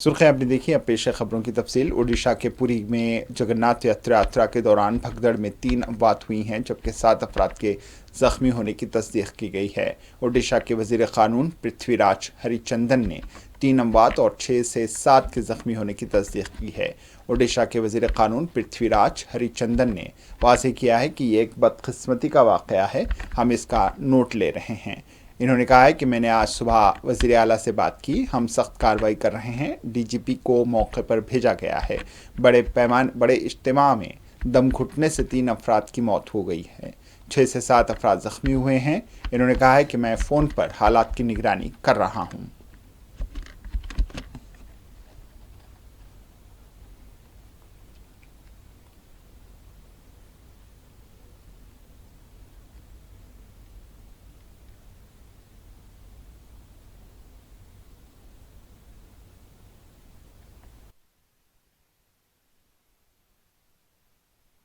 सुर्खियां आपने देखी। अब पेश है खबरों की तफसील। ओडिशा के पुरी में जगन्नाथ यात्रा के दौरान भगदड़ में 3 अमवात हुई हैं, जबकि 7 अफराद के जख्मी होने की तस्दीक की गई है। ओडिशा के वजीर कानून पृथ्वीराज हरिचंदन ने 3 अमवात और 6 से 7 के जख्मी होने की तस्दीक की है। ओडिशा के वजीर कानून पृथ्वीराज हरिचंदन ने वाज़ेह किया है कि ये एक बदकिस्मती का वाक़या है, हम इसका नोट ले रहे हैं। इन्होंने कहा है कि मैंने आज सुबह वज़ीर आला से बात की, हम सख्त कार्रवाई कर रहे हैं। डीजीपी को मौके पर भेजा गया है। बड़े इज्तिमा में दम घुटने से 3 अफराद की मौत हो गई है, 6 से 7 अफराद ज़ख्मी हुए हैं। इन्होंने कहा है कि मैं फ़ोन पर हालात की निगरानी कर रहा हूँ।